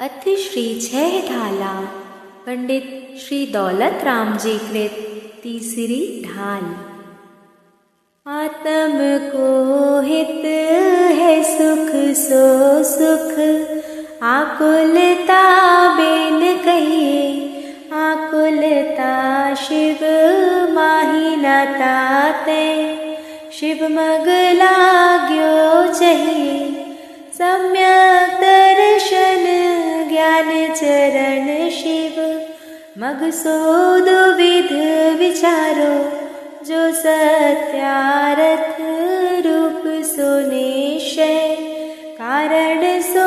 अथ श्री छह ढाला पंडित श्री दौलत राम जी कृत तीसरी ढाल। आत्म को हित है सुख सो सुख, आकुलता बिन कहिए आकुलता शिव माही न ताते। शिव मग लाग्यो चाहिए सम्यक दर्शन ज्ञान चरण शिव मग सो दुविध विचारो। जो सत्यारथ रूप सो निश्चय कारण सो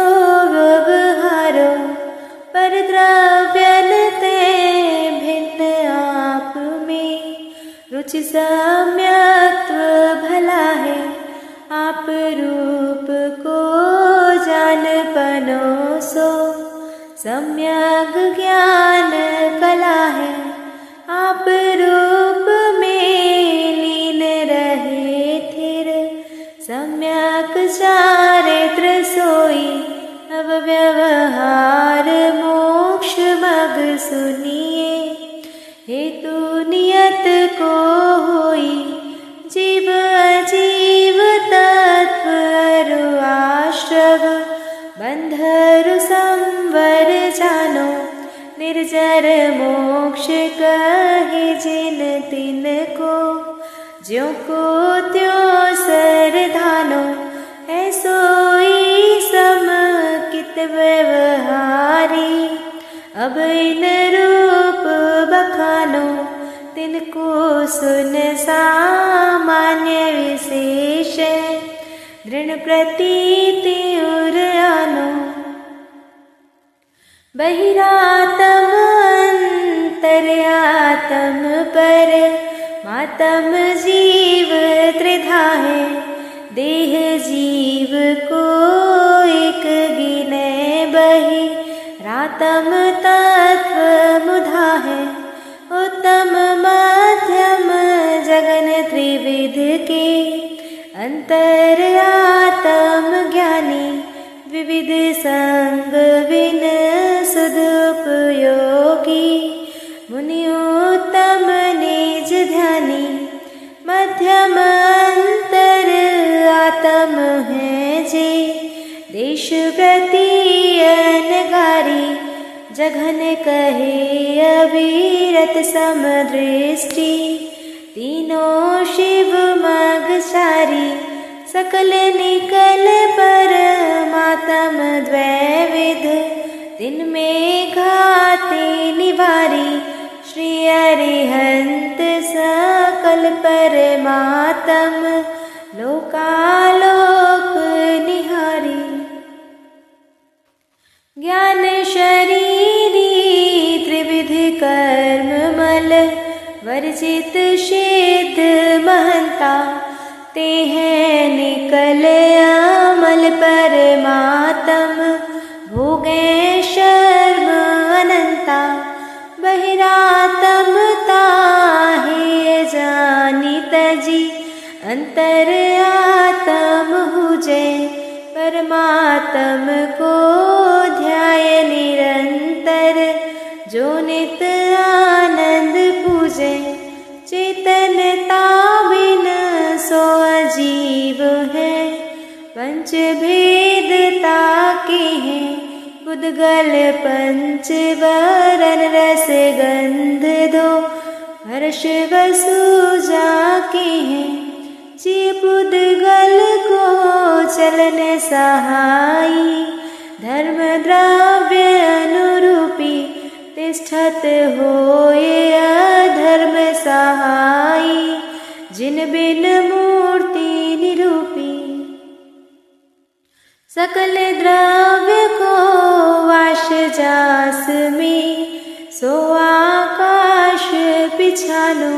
व्यवहारो। पर द्रव्यन ते भिन्न आप में रुचि सम्यक्त्व भला है। आप रूप को जान पनो सो सम्यक ज्ञान कला है। आप रूप में लीन रहे थिर सम्यक चारित्र सोई। अब व्यवहार मोक्ष मग सुनिए हेतु नियत को होई। जीव अजीव तत्व आश्रव बंधरु संवर जानो। निर्जर मोक्ष कहे जिन तिन को ज्यों को त्यों सरधानो। ऐसोई समकित व्यवहारी अब इन रूप बखानो। तिनको सुन सामान्य विशेष दृढ़ प्रतीति उर आनो। बहिरातम अंतर्यातम पर मातम जीव त्रिधा है। देह जीव को एक गिने बहि रातम तत्व मुधा है। उत्तम मध्यम जगन त्रिविध के अंतर आत्म ज्ञानी। विविध संग बिन सदुपयोगी मुनि उत्तम निज ध्यानी। मध्यम अंतर आत्म है जे देश प्रति अनगारी। जघन कहे अविरत समदृष्टि तीनों शिव मग चारी। सकल निकल परमात्म द्वैविध दिन में घाते निवारी। श्री अरिहंत सकल परमात्म लोकालोक निहारी। ज्ञान शरीरी त्रिविध कर्म मल वर्जित सिद्ध महंता। ते हैं निकल अमल परमात्म भोगे शर्म अनंता। बहिरातम ताहे जानी तजी अंतर आत्म हुजे। परमात्म को ध्याय निरंतर जो नित आनंद पूजे। चेतनता बिन सो अजीव है पंच भेदता के हैं। उद्गल पंच वरण रस गंध दो हर्ष वसु जाके हैं। जी पुद्गल को चलन सहाई धर्म द्रव्य अनुरूपी। तिष्ठत होए अधर्म सहाई जिन बिन मूर्ति निरूपी। सकल द्रव्य को वाश जास में सो आकाश पिछानो।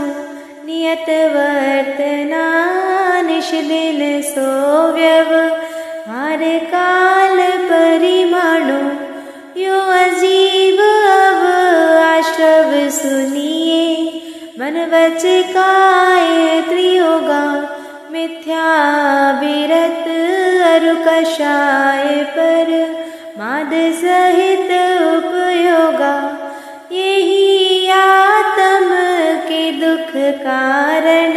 नियत वर्तना निश दिन सो व्यवहार काल परिमाणो। यो अजीव अब आश्रव सुनिए मन वच काय त्रियोगा। मिथ्या विरत अरु कषाय पर माद सहित दुख कारण,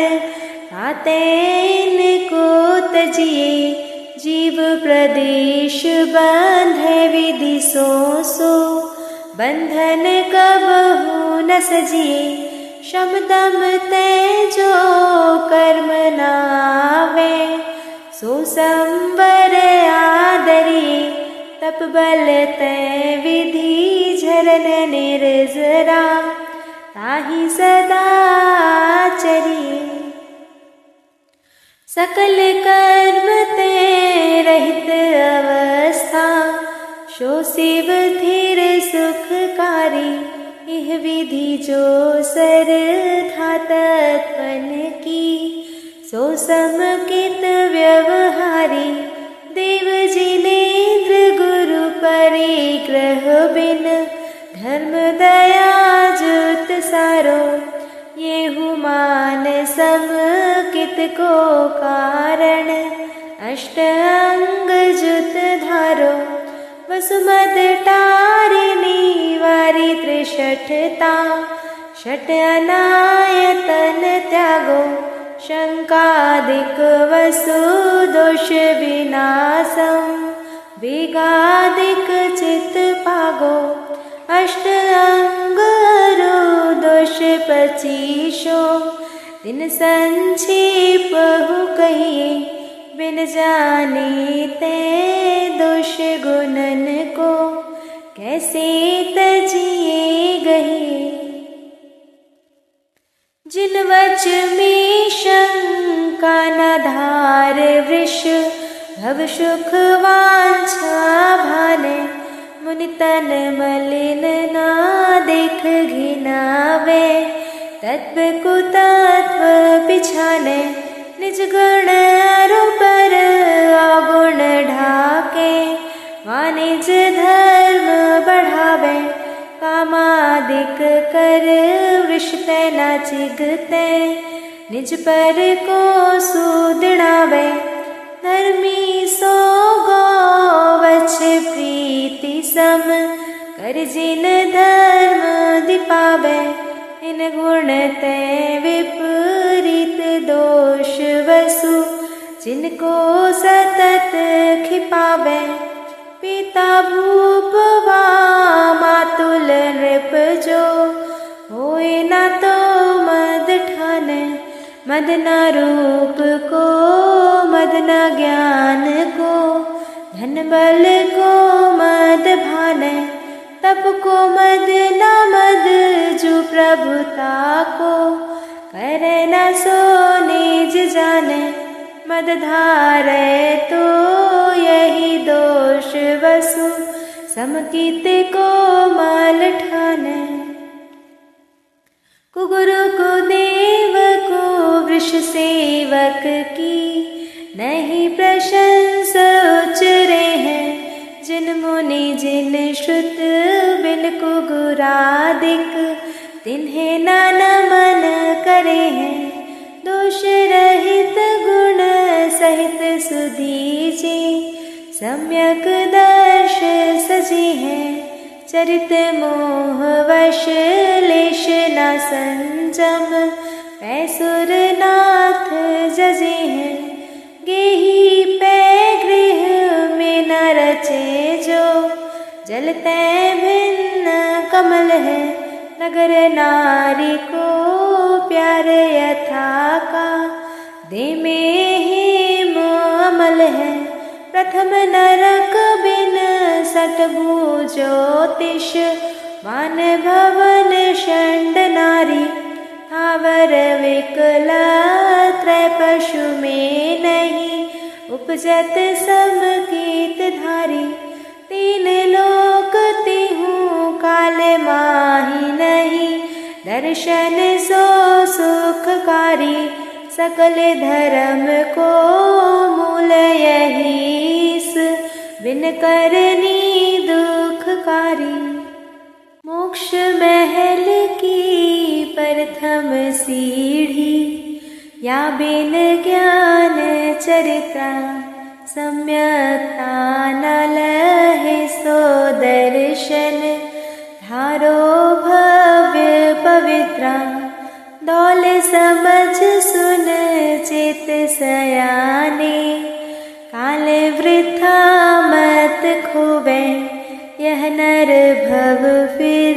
ताते इनको तजिए जीव प्रदेश बंधे विधि सो बंधन कबहु न सजिए, शम दम तेजो कर्म नावे, सो संवर आदरिए तप बल ते विधि झरन निर्जरा, ताहि सदा चरिए। सकल कर्म ते रहित अवस्था, शो शिव धीर सुखकारी, इह विधि जो सर धातत्पन की, सो समकित व्यवहारी, देव जिनेन्द्र गुरु परिग्रह बिन, धर्म दया जुत सारो, येहु मान समकित को कारण, अष्ट अंग जुत धारो, वसुमत टारिणी वारी त्रिषठता, षट अनायतन त्यागो, शंकादिक वसु दोष विनाशम, वेगादिक चित पागो, अष्ट अंगरो दोष पचीशो, दिन संक्षेपहु कहिए, बिन जाने ते दोष गुणन को, कैसे तजिए गहिए। जिन वच में शंका न धार वृष, भव सुख वांछा भाने, मुनि तन मलिन ना देख घिनावे, तत्व कुतत्व पिछाने, निज गुण पर अवगुण ढाके, वाणिज धर्म बढ़ावे, कामादिक कर वृष ते न चिगते, निज पर को सुदृढ़ावे, धर्मी सो गोवछ प्रीति सम, कर जिन धर्म दिपावे, इन गुण ते विपरीत दोष वसु, जिनको सतत खिपावे, पिता भूप वा मातुल नृप जो, होए ना तो मद ठाने, मद न रूप को मद न ज्ञान को, धन बल को मद भाने, तप को मद न मद जो प्रभुता को, करे न सो निज जाने, मद धारे तो यही दोष वसु, समकित को मल ठाने। कुगुरु को देव को वृष सेवक की, नहीं प्रशंसा उचरे हैं, जिन मुनि जिन श्रुत बिन कुगुरादिक, तिन्हें न नमन करे हैं, दोष रहित गुण सहित सुधीजे, सम्यक दर्श सजी है, चरित मोह वश लेश न संजम, पैसुर नाथ जजे हैं, गेही पे गृह में न रचे जो, जलते भिन्न कमल है, नगर नारी को प्यार यथा का, दे में हेम अमल है, प्रथम नरक बिन सटभु ज्योतिष, मान भवन षंड नारी, हावर विकला त्रय पशु में नहीं, उपजत समकीत धारी, तीन लोक तिहु काल माही नहीं, दर्शन सो सुखकारी, सकल धर्म को मूल यही, बिन करनी दुखकारी। मोक्ष महल की प्रथम सीढ़ी, या बिन ज्ञान चरित्रा, सम्यक्ता न लहे सो दर्शन, धारो भव्य पवित्रा, दौल समझ सुन चित सयाने, काल वृथा मत खोवे, यह नर भव फिर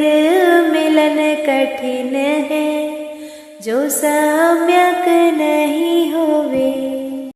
मिलन कठिन है, जो सम्यक नहीं होवे।